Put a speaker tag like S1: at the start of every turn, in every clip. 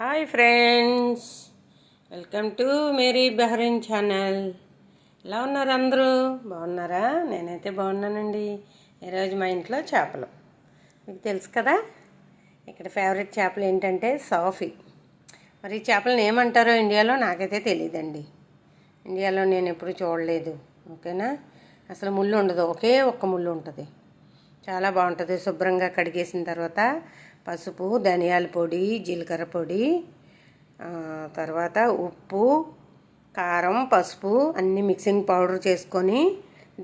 S1: Hi friends, welcome to Meri Bahrain channel. ఎలా ఉన్నారు అందరూ? బాగున్నారా? నేనైతే బాగున్నానండి. ఈరోజు మా ఇంట్లో చేపలు మీకు తెలుసు కదా. ఇక్కడ ఫేవరెట్ చేపలు ఏంటంటే సాఫీ. మరి ఈ చేపలను ఏమంటారో ఇండియాలో నాకైతే తెలియదండి. ఇండియాలో నేను ఎప్పుడు చూడలేదు. ఓకేనా? అసలు ముళ్ళు ఉండదు, ఒకే ఒక్క ముళ్ళు ఉంటుంది. చాలా బాగుంటుంది. శుభ్రంగా కడిగేసిన తర్వాత పసుపు, ధనియాల పొడి, జీలకర్ర పొడి, తర్వాత ఉప్పు, కారం, పసుపు అన్నీ మిక్సింగ్ పౌడర్ చేసుకొని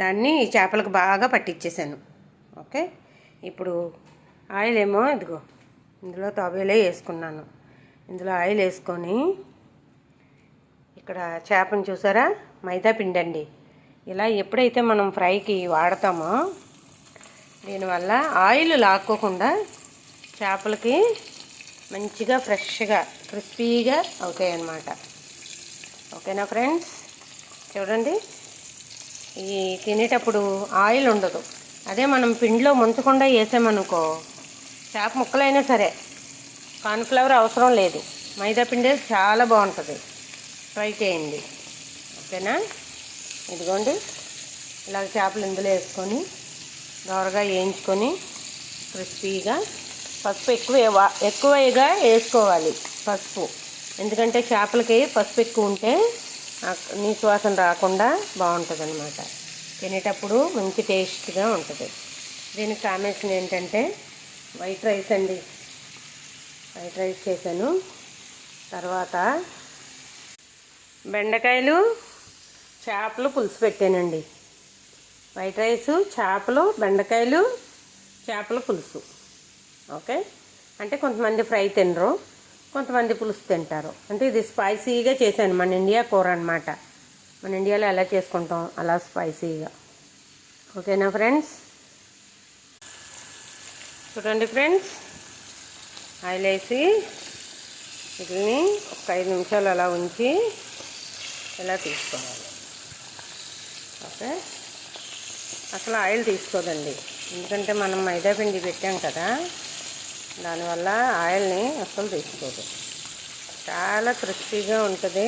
S1: దాన్ని ఈ చేపలకు బాగా పట్టించేసాను. ఓకే, ఇప్పుడు ఆయిల్ ఏమో ఇదిగో ఇందులో తవేలే వేసుకున్నాను. ఇందులో ఆయిల్ వేసుకొని ఇక్కడ చేపను చూసారా, మైదా పిండి అండి. ఇలా ఎప్పుడైతే మనం ఫ్రైకి వాడతామో దీనివల్ల ఆయిల్ లాక్కోకుండా చేపలకి మంచిగా ఫ్రెష్గా క్రిస్పీగా అవుతాయి అన్నమాట. ఓకేనా ఫ్రెండ్స్? చూడండి, ఈ తినేటప్పుడు ఆయిల్ ఉండదు. అదే మనం పిండిలో ముంచకుండా వేసామనుకో చేప ముక్కలైనా సరే కార్న్ఫ్లవర్ అవసరం లేదు, మైదా పిండి చాలా బాగుంటుంది. ట్రై చేయండి. ఓకేనా? ఇదిగోండి, ఇలాగ చేపలు ఇందులో వేసుకొని దోరగా వేయించుకొని క్రిస్పీగా పసుపు ఎక్కువగా వేసుకోవాలి. పసుపు ఎందుకంటే చేపలకి పసుపు ఎక్కువ ఉంటే నీసు వాసన రాకుండా బాగుంటుంది అన్నమాట. తినేటప్పుడు మంచి టేస్ట్గా ఉంటుంది. దీనికి కాంబినేషన్ ఏంటంటే వైట్ రైస్ అండి. వైట్ రైస్ చేశాను. తర్వాత బెండకాయలు చేపలు పులుసు పెట్టానండి. వైట్ రైసు, చేపలు, బెండకాయలు, చేపల పులుసు. ఓకే, అంటే కొంతమంది ఫ్రై తినరు, కొంతమంది పులుసు తింటారు. అంటే ఇది స్పైసీగా చేశాను. మన ఇండియా కూర అన్నమాట. మన ఇండియాలో ఎలా చేసుకుంటాం అలా స్పైసీగా. ఓకేనా ఫ్రెండ్స్? చూడండి ఫ్రెండ్స్, ఆయిల్ వేసి వీటిని ఒక 5 నిమిషాలు అలా ఉంచి ఇలా తీసుకోవాలి. ఓకే, అసలు ఆయిల్ తీసుకోదండి, ఎందుకంటే మనం మైదా పిండి పెట్టాం కదా, దానివల్ల ఆయిల్ని అసలు తీసుకోదు. చాలా క్రిస్పీగా ఉంటుంది.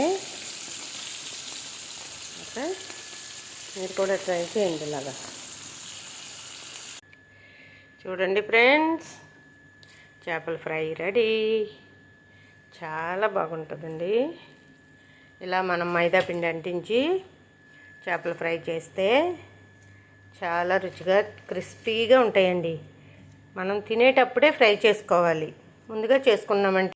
S1: ఓకే, మీరు కూడా ట్రై చేయండి ఇలాగా. చూడండి ఫ్రెండ్స్, చేపల ఫ్రై రెడీ. చాలా బాగుంటుందండి. ఇలా మనం మైదా పిండి అంటించి చేపల ఫ్రై చేస్తే చాలా రుచిగా క్రిస్పీగా ఉంటాయండి. మనం తినేటప్పుడే ఫ్రై చేసుకోవాలి. ముందుగా చేసుకున్నామంటే